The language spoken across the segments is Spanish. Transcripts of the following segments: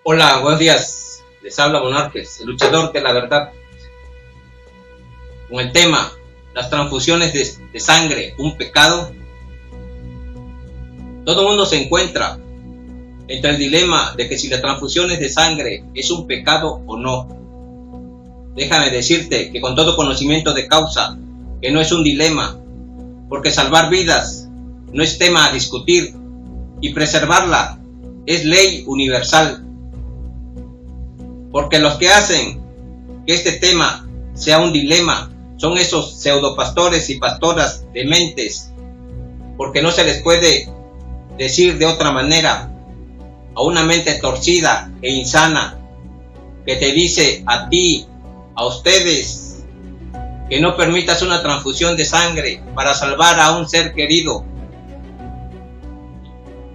Hola, buenos días. Les habla Monarques, el luchador de la verdad. Con el tema, las transfusiones de sangre, un pecado. Todo el mundo se encuentra entre el dilema de que si las transfusiones de sangre es un pecado o no. Déjame decirte que con todo conocimiento de causa, que no es un dilema, porque salvar vidas no es tema a discutir y preservarla es ley universal. Porque los que hacen que este tema sea un dilema son esos pseudopastores y pastoras dementes, porque no se les puede decir de otra manera a una mente torcida e insana que te dice a ti, a ustedes, que no permitas una transfusión de sangre para salvar a un ser querido.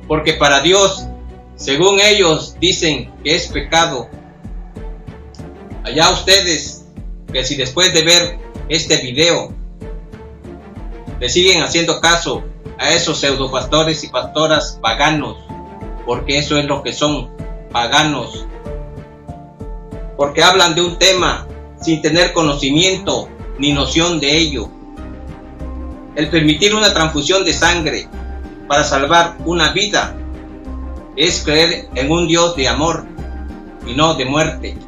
Porque para Dios, según ellos dicen que es pecado. Allá ustedes, que si después de ver este video le siguen haciendo caso a esos pseudopastores y pastoras paganos, porque eso es lo que son, paganos, porque hablan de un tema sin tener conocimiento ni noción de ello. El permitir una transfusión de sangre para salvar una vida es creer en un Dios de amor y no de muerte.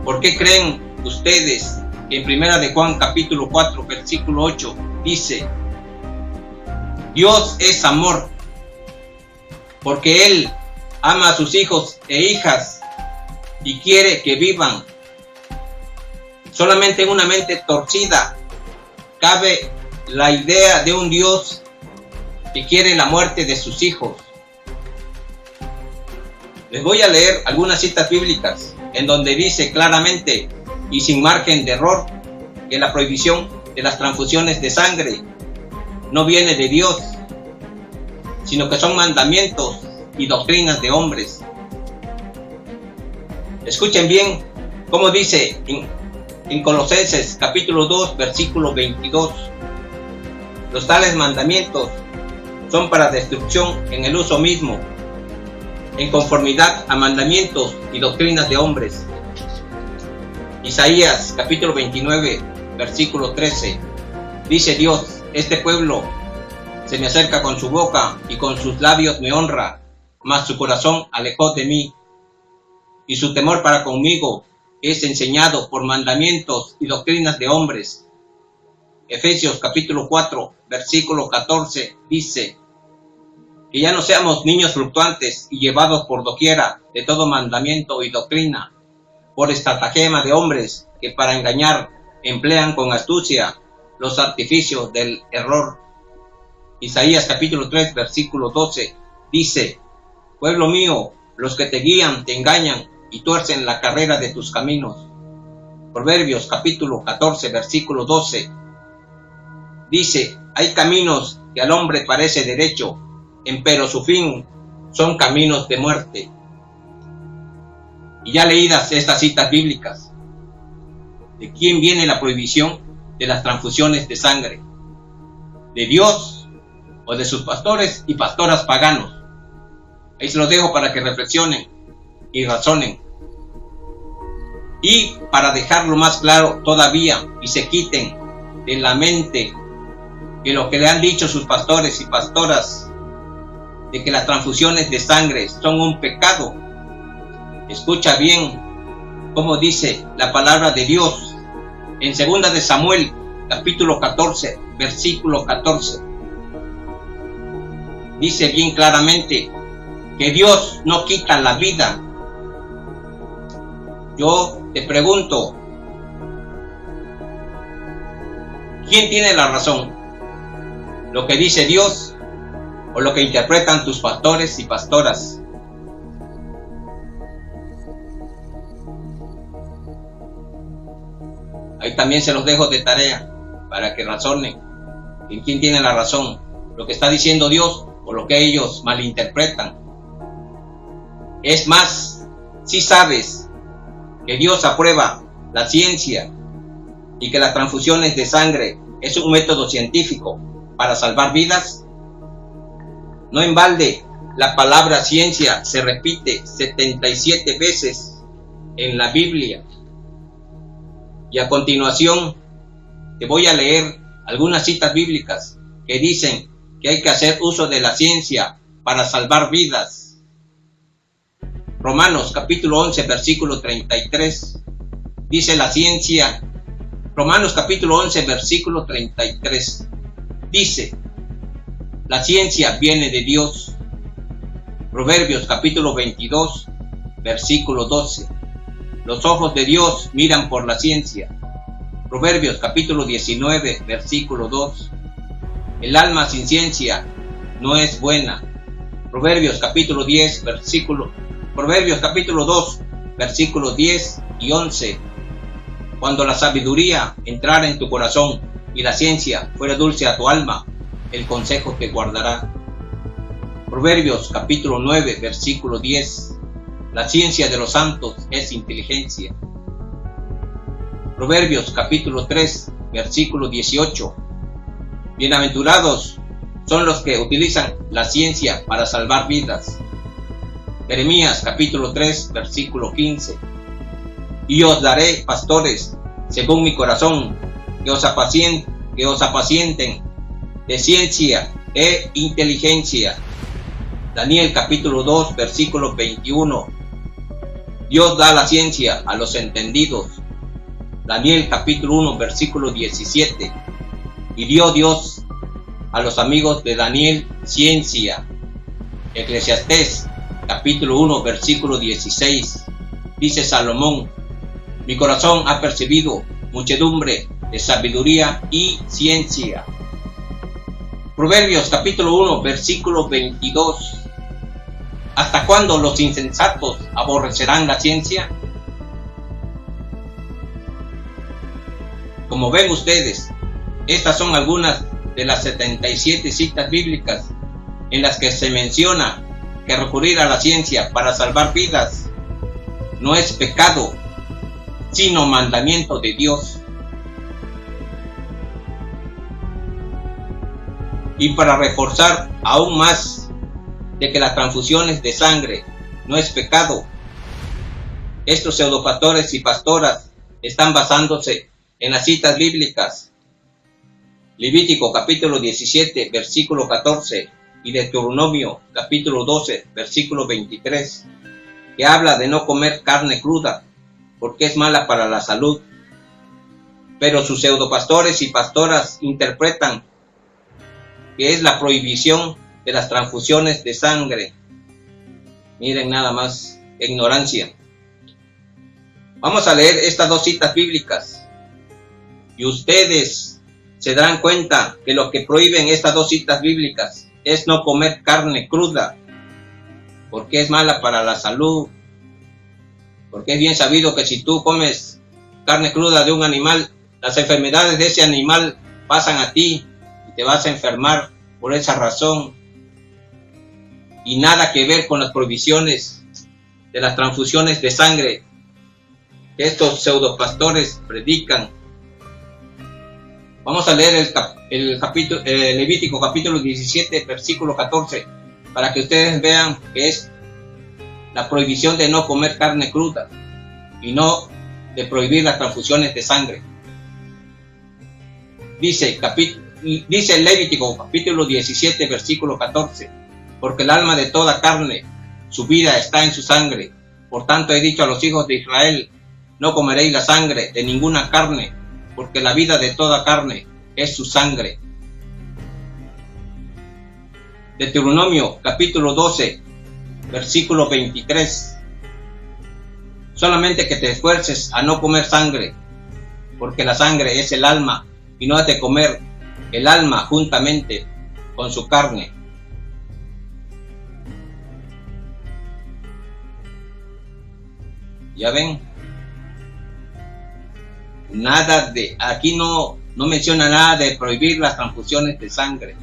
¿Por qué creen ustedes que en 1 de Juan capítulo 4 versículo 8 dice: Dios es amor, porque Él ama a sus hijos e hijas y quiere que vivan? Solamente en una mente torcida cabe la idea de un Dios que quiere la muerte de sus hijos. Les voy a leer algunas citas bíblicas en donde dice claramente y sin margen de error que la prohibición de las transfusiones de sangre no viene de Dios, sino que son mandamientos y doctrinas de hombres. Escuchen bien cómo dice en Colosenses capítulo 2 versículo 22: los tales mandamientos son para destrucción en el uso mismo, en conformidad a mandamientos y doctrinas de hombres. Isaías capítulo 29 versículo 13 dice Dios: este pueblo se me acerca con su boca y con sus labios me honra, mas su corazón alejó de mí, y su temor para conmigo es enseñado por mandamientos y doctrinas de hombres. Efesios capítulo 4 versículo 14 dice: que ya no seamos niños fluctuantes y llevados por doquiera de todo mandamiento y doctrina, por estratagema de hombres que para engañar emplean con astucia los artificios del error. Isaías capítulo 3 versículo 12 dice: pueblo mío, los que te guían te engañan y tuercen la carrera de tus caminos. Proverbios capítulo 14 versículo 12 dice: hay caminos que al hombre parece derecho, empero su fin son caminos de muerte. Y ya leídas estas citas bíblicas, ¿de quién viene la prohibición de las transfusiones de sangre? ¿De Dios o de sus pastores y pastoras paganos? Ahí se los dejo para que reflexionen y razonen. Y para dejarlo más claro todavía y se quiten de la mente que lo que le han dicho sus pastores y pastoras de que las transfusiones de sangre son un pecado, escucha bien cómo dice la palabra de Dios en 2 de Samuel capítulo 14 versículo 14. Dice bien claramente que Dios no quita la vida. Yo te pregunto, ¿quién tiene la razón? ¿Lo que dice Dios o lo que interpretan tus pastores y pastoras? Ahí también se los dejo de tarea para que razonen en quién tiene la razón, lo que está diciendo Dios o lo que ellos malinterpretan. Es más, si sabes que Dios aprueba la ciencia y que las transfusiones de sangre es un método científico para salvar vidas, no en balde La palabra ciencia se repite 77 veces en la Biblia. Y a continuación te voy a leer algunas citas bíblicas que dicen que hay que hacer uso de la ciencia para salvar vidas. Romanos capítulo 11 versículo 33 dice la ciencia. Romanos capítulo 11 versículo 33 dice: la ciencia viene de Dios. Proverbios capítulo 22 versículo 12: los ojos de Dios miran por la ciencia. Proverbios capítulo 19 versículo 2: el alma sin ciencia no es buena. Proverbios capítulo 10 Proverbios capítulo 2 versículos 10 y 11: cuando la sabiduría entrara en tu corazón y la ciencia fuera dulce a tu alma, el consejo te guardará. Proverbios capítulo 9 versículo 10: la ciencia de los santos es inteligencia. Proverbios capítulo 3 versículo 18: bienaventurados son los que utilizan la ciencia para salvar vidas. Jeremías capítulo 3 versículo 15: y os daré pastores según mi corazón, que os apacienten de ciencia e inteligencia. Daniel capítulo 2 versículo 21: Dios da la ciencia a los entendidos. Daniel capítulo 1 versículo 17: y dio Dios a los amigos de Daniel ciencia. Eclesiastés capítulo 1 versículo 16: dice Salomón: mi corazón ha percibido muchedumbre de sabiduría y ciencia. Proverbios capítulo 1 versículo 22: ¿hasta cuándo los insensatos aborrecerán la ciencia? Como ven ustedes, estas son algunas de las 77 citas bíblicas en las que se menciona que recurrir a la ciencia para salvar vidas no es pecado, sino mandamiento de Dios. Y para reforzar aún más de que las transfusiones de sangre no es pecado, estos pseudopastores y pastoras están basándose en las citas bíblicas. Levítico capítulo 17 versículo 14 y Deuteronomio capítulo 12 versículo 23, que habla de no comer carne cruda porque es mala para la salud. Pero sus pseudopastores y pastoras interpretan que es la prohibición de las transfusiones de sangre. Miren nada más, ignorancia. Vamos a leer estas dos citas bíblicas y ustedes se darán cuenta que lo que prohíben estas dos citas bíblicas es no comer carne cruda porque es mala para la salud. Porque es bien sabido que si tú comes carne cruda de un animal, las enfermedades de ese animal pasan a ti y te vas a enfermar por esa razón. Y nada que ver con las prohibiciones de las transfusiones de sangre que estos pseudopastores predican. Vamos a leer el Levítico capítulo 17 versículo 14 para que ustedes vean que es la prohibición de no comer carne cruda y no de prohibir las transfusiones de sangre. Dice el Levítico capítulo 17 versículo 14: porque el alma de toda carne, su vida está en su sangre. Por tanto he dicho a los hijos de Israel: no comeréis la sangre de ninguna carne, porque la vida de toda carne es su sangre. Deuteronomio capítulo 12 versículo 23: solamente que te esfuerces a no comer sangre, porque la sangre es el alma, y no has de comer el alma juntamente con su carne. Ya ven, nada de, aquí no menciona nada de prohibir las transfusiones de sangre.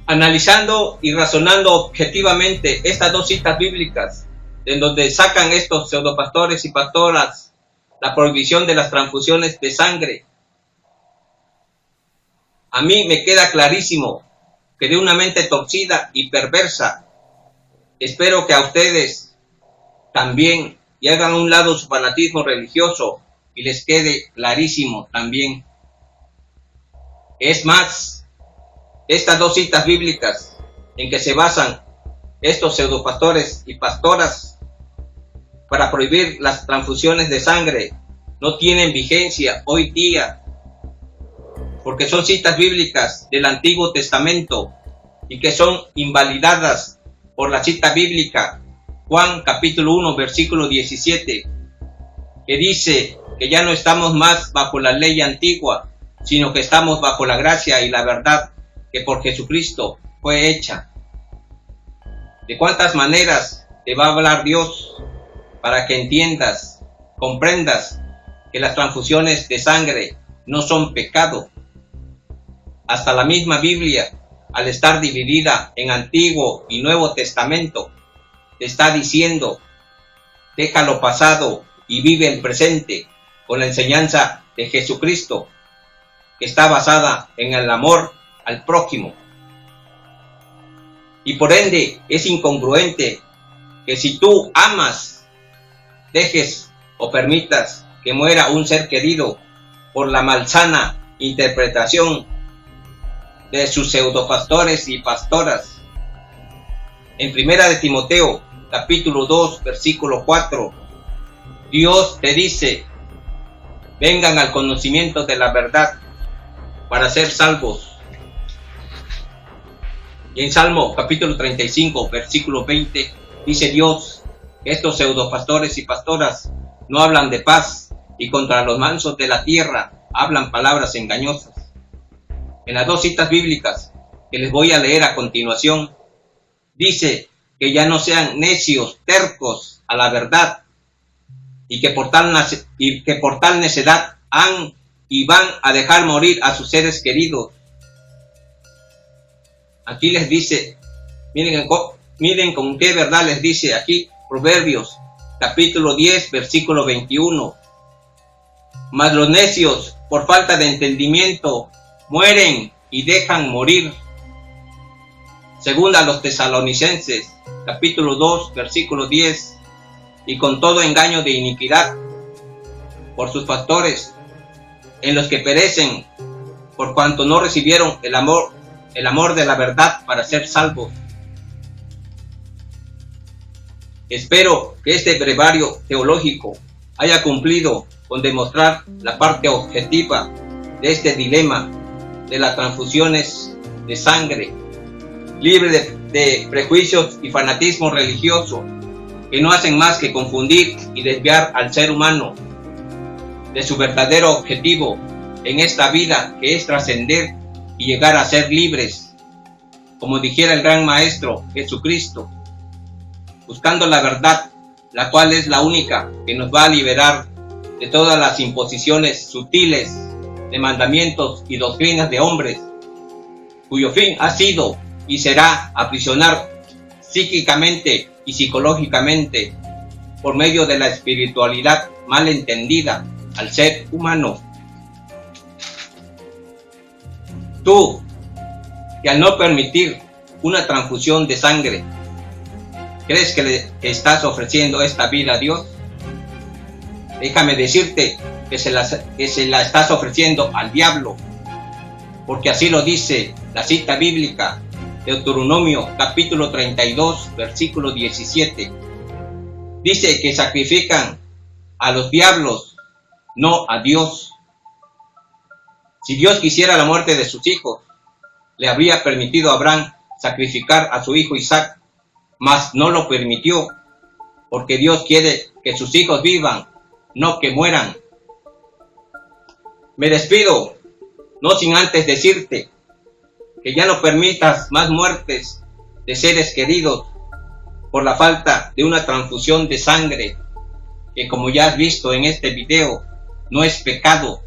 Analizando y razonando objetivamente estas dos citas bíblicas, en donde sacan estos pseudopastores y pastoras la prohibición de las transfusiones de sangre, a mí me queda clarísimo que de una mente torcida y perversa Espero que a ustedes también y hagan a un lado su fanatismo religioso y les quede clarísimo también. Es más, estas dos citas bíblicas en que se basan estos pseudopastores y pastoras para prohibir las transfusiones de sangre no tienen vigencia hoy día, porque son citas bíblicas del Antiguo Testamento y que son invalidadas por la cita bíblica Juan capítulo 1 versículo 17, que dice que ya no estamos más bajo la ley antigua, sino que estamos bajo la gracia y la verdad que por Jesucristo fue hecha. ¿De cuántas maneras te va a hablar Dios para que entiendas, comprendas que las transfusiones de sangre no son pecado? Hasta la misma Biblia, al estar dividida en Antiguo y Nuevo Testamento, te está diciendo, deja lo pasado y vive el presente con la enseñanza de Jesucristo, que está basada en el amor al prójimo. Y por ende es incongruente que si tú amas, dejes o permitas que muera un ser querido por la malsana interpretación de sus pseudopastores y pastoras. En Primera de Timoteo, capítulo 2, versículo 4, Dios te dice, vengan al conocimiento de la verdad para ser salvos. Y en Salmo capítulo 35, versículo 20, dice Dios, que estos pseudopastores y pastoras no hablan de paz y contra los mansos de la tierra hablan palabras engañosas. En las dos citas bíblicas que les voy a leer a continuación, dice que ya no sean necios, tercos a la verdad, y que por tal necedad han y van a dejar morir a sus seres queridos. Aquí les dice, miren con qué verdad les dice aquí Proverbios, capítulo 10, versículo 21. Mas los necios, por falta de entendimiento, mueren y dejan morir. Según a los Tesalonicenses, capítulo 2, versículo 10. Y con todo engaño de iniquidad, por sus pastores, en los que perecen, por cuanto no recibieron el amor de la verdad para ser salvos. Espero que este brevario teológico haya cumplido con demostrar la parte objetiva de este dilema de las transfusiones de sangre, libre de prejuicios y fanatismo religioso que no hacen más que confundir y desviar al ser humano de su verdadero objetivo en esta vida, que es trascender y llegar a ser libres, como dijera el gran maestro Jesucristo, buscando la verdad, la cual es la única que nos va a liberar de todas las imposiciones sutiles de mandamientos y doctrinas de hombres, cuyo fin ha sido y será aprisionar psíquicamente y psicológicamente por medio de la espiritualidad mal entendida al ser humano. Tú, que al no permitir una transfusión de sangre, ¿crees que le estás ofreciendo esta vida a Dios? Déjame decirte que se la estás ofreciendo al diablo, porque así lo dice la cita bíblica, Deuteronomio capítulo 32, versículo 17. Dice que sacrifican a los diablos, no a Dios. Si Dios quisiera la muerte de sus hijos, le habría permitido a Abraham sacrificar a su hijo Isaac, mas no lo permitió, porque Dios quiere que sus hijos vivan, no que mueran. Me despido, no sin antes decirte que ya no permitas más muertes de seres queridos por la falta de una transfusión de sangre, que como ya has visto en este video, no es pecado.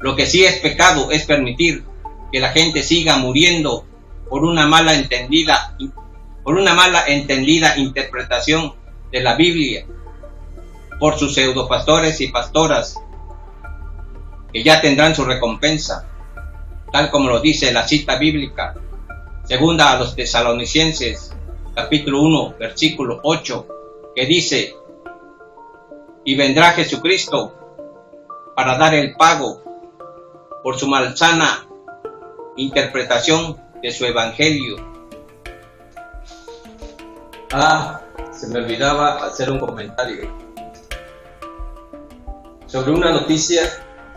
Lo que sí es pecado es permitir que la gente siga muriendo por una mala entendida interpretación de la Biblia, por sus pseudopastores y pastoras, que ya tendrán su recompensa, tal como lo dice la cita bíblica, segunda a los Tesalonicenses, capítulo 1, versículo 8, que dice: y vendrá Jesucristo para dar el pago por su malsana interpretación de su evangelio. Se me olvidaba hacer un comentario sobre una noticia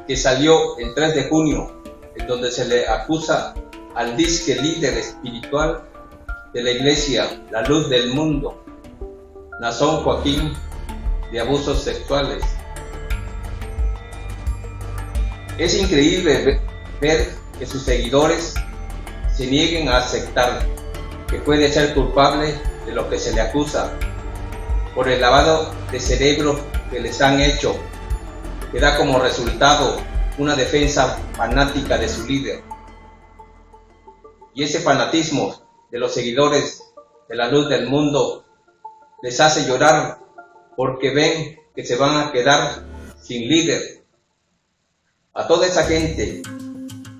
que salió el 3 de junio, en donde se le acusa al disque líder espiritual de la iglesia, la luz del mundo, Nazón Joaquín, de abusos sexuales. Es increíble ver que sus seguidores se nieguen a aceptar que puede ser culpable de lo que se le acusa por el lavado de cerebro que les han hecho, que da como resultado una defensa fanática de su líder. Y ese fanatismo de los seguidores de la luz del mundo les hace llorar porque ven que se van a quedar sin líder. A toda esa gente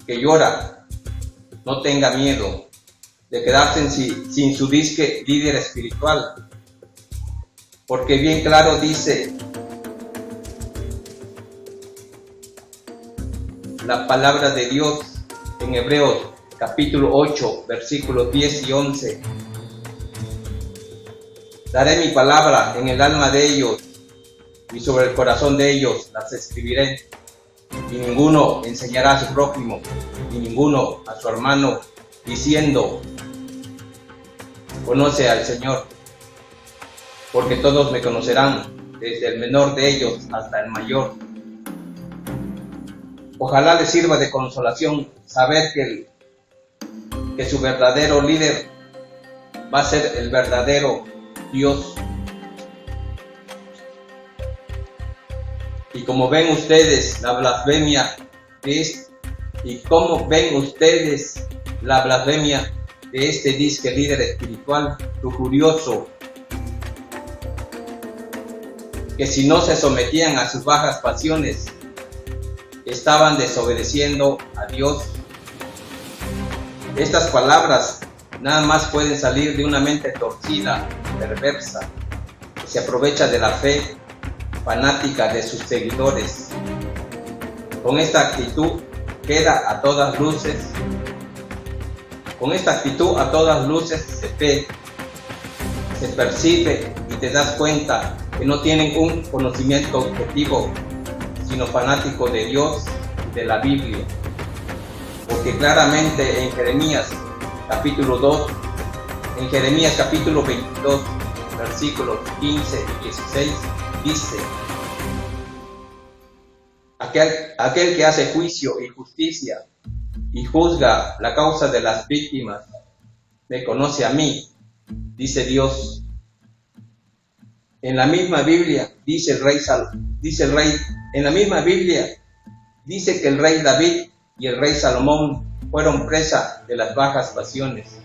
que llora, no tenga miedo de quedarse sin su disque líder espiritual, porque bien claro dice la palabra de Dios en Hebreos capítulo 8, versículos 10 y 11. Daré mi palabra en el alma de ellos, y sobre el corazón de ellos las escribiré. Y ninguno enseñará a su prójimo, y ninguno a su hermano, diciendo: conoce al Señor, porque todos me conocerán, desde el menor de ellos hasta el mayor. Ojalá les sirva de consolación saber que su verdadero líder va a ser el verdadero Dios. Y como ven ustedes la blasfemia de este disque líder espiritual lujurioso, que si no se sometían a sus bajas pasiones, estaban desobedeciendo a Dios. Estas palabras nada más pueden salir de una mente torcida, perversa, que se aprovecha de la fe fanática de sus seguidores. Con esta actitud a todas luces se ve, se percibe y te das cuenta que no tienen un conocimiento objetivo, sino fanático de Dios y de la Biblia. Porque claramente en Jeremías capítulo 22, versículos 15 y 16, dice: aquel que hace juicio y justicia y juzga la causa de las víctimas, me conoce a mí, dice Dios. En la misma Biblia dice que el rey David y el rey Salomón fueron presa de las bajas pasiones.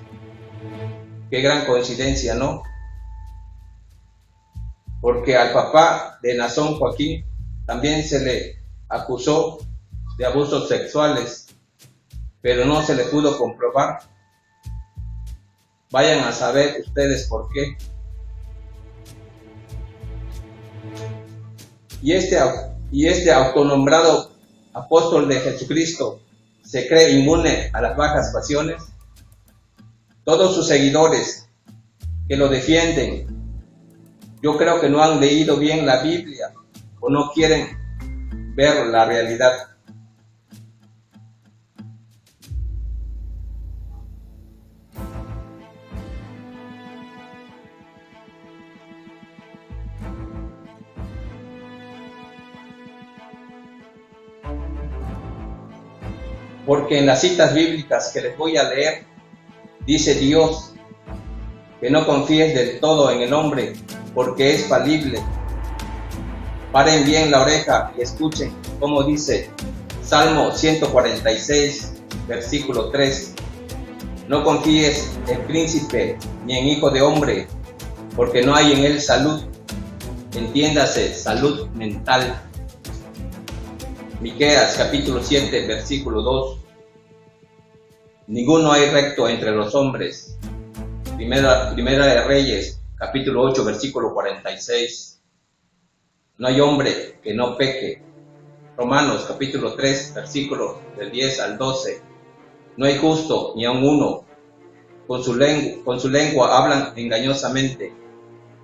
Qué gran coincidencia, ¿no? Porque al papá de Nazón Joaquín también se le acusó de abusos sexuales, pero no se le pudo comprobar. Vayan a saber ustedes por qué. Y este autonombrado apóstol de Jesucristo se cree inmune a las bajas pasiones. Todos sus seguidores que lo defienden, yo creo que no han leído bien la Biblia o no quieren ver la realidad. Porque en las citas bíblicas que les voy a leer, dice Dios que no confíes del todo en el hombre, porque es falible. Paren bien la oreja y escuchen cómo dice Salmo 146, versículo 3. No confíes en príncipe ni en hijo de hombre, porque no hay en él salud, entiéndase, salud mental. Miqueas capítulo 7, versículo 2. Ninguno hay recto entre los hombres, Primera de Reyes, capítulo 8, versículo 46. No hay hombre que no peque. Romanos, capítulo 3, versículos del 10 al 12. No hay justo ni aun uno. Con su lengua hablan engañosamente.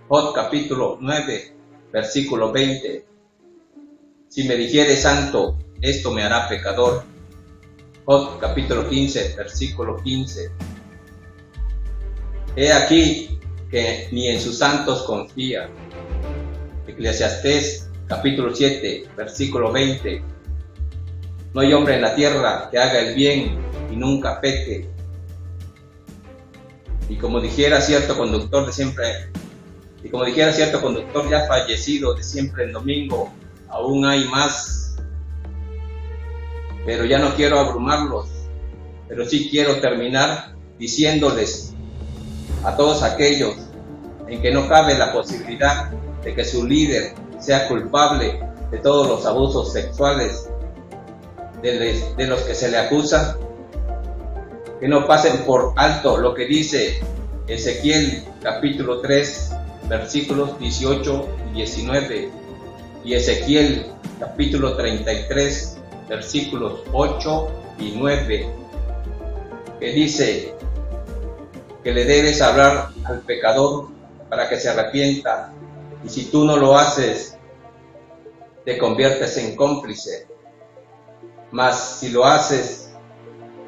Job, capítulo 9, versículo 20. Si me dijere santo, esto me hará pecador. Job, capítulo 15, versículo 15. He aquí que ni en sus santos confía. Eclesiastés, capítulo 7, versículo 20. No hay hombre en la tierra que haga el bien y nunca peque. Y como dijera cierto conductor ya fallecido de Siempre en Domingo, aún hay más. Pero ya no quiero abrumarlos, pero sí quiero terminar diciéndoles a todos aquellos en que no cabe la posibilidad de que su líder sea culpable de todos los abusos sexuales de los que se le acusa, que no pasen por alto lo que dice Ezequiel capítulo 3 versículos 18 y 19 y Ezequiel capítulo 33 versículos 8 y 9, que dice que le debes hablar al pecador para que se arrepienta, y si tú no lo haces, te conviertes en cómplice. Mas si lo haces,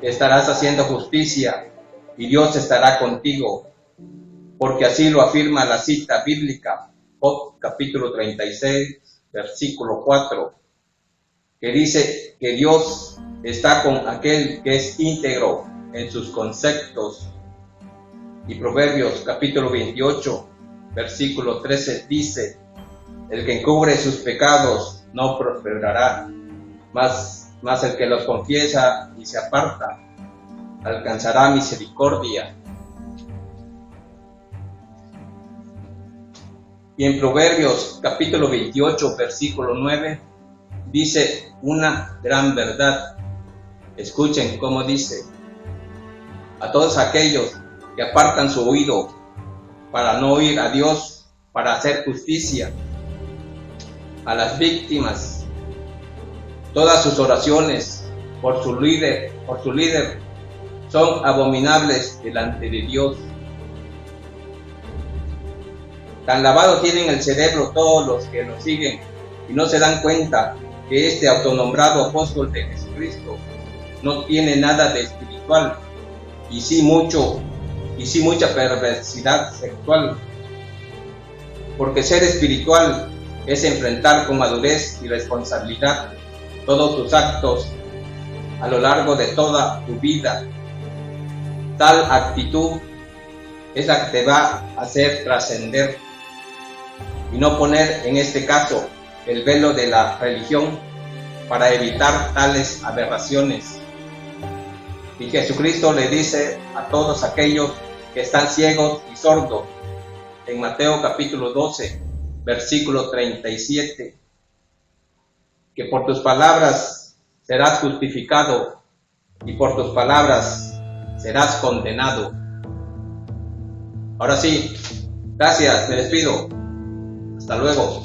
estarás haciendo justicia y Dios estará contigo, porque así lo afirma la cita bíblica, Job capítulo 36, versículo 4, que dice que Dios está con aquel que es íntegro en sus conceptos. Y Proverbios capítulo 28, versículo 13 dice: el que encubre sus pecados no prosperará, mas el que los confiesa y se aparta alcanzará misericordia. Y en Proverbios capítulo 28, versículo 9, dice una gran verdad. Escuchen cómo dice: a todos aquellos que apartan su oído para no oír a Dios, para hacer justicia, a las víctimas, todas sus oraciones por su líder son abominables delante de Dios. Tan lavado tienen el cerebro todos los que lo siguen y no se dan cuenta que este autonombrado apóstol de Jesucristo no tiene nada de espiritual y sí mucha perversidad sexual. Porque ser espiritual es enfrentar con madurez y responsabilidad todos tus actos a lo largo de toda tu vida. Tal actitud es la que te va a hacer trascender y no poner, en este caso, el velo de la religión para evitar tales aberraciones. Y Jesucristo le dice a todos aquellos que están ciegos y sordos, en Mateo capítulo 12, versículo 37, que por tus palabras serás justificado y por tus palabras serás condenado. Ahora sí, gracias, me despido. Hasta luego.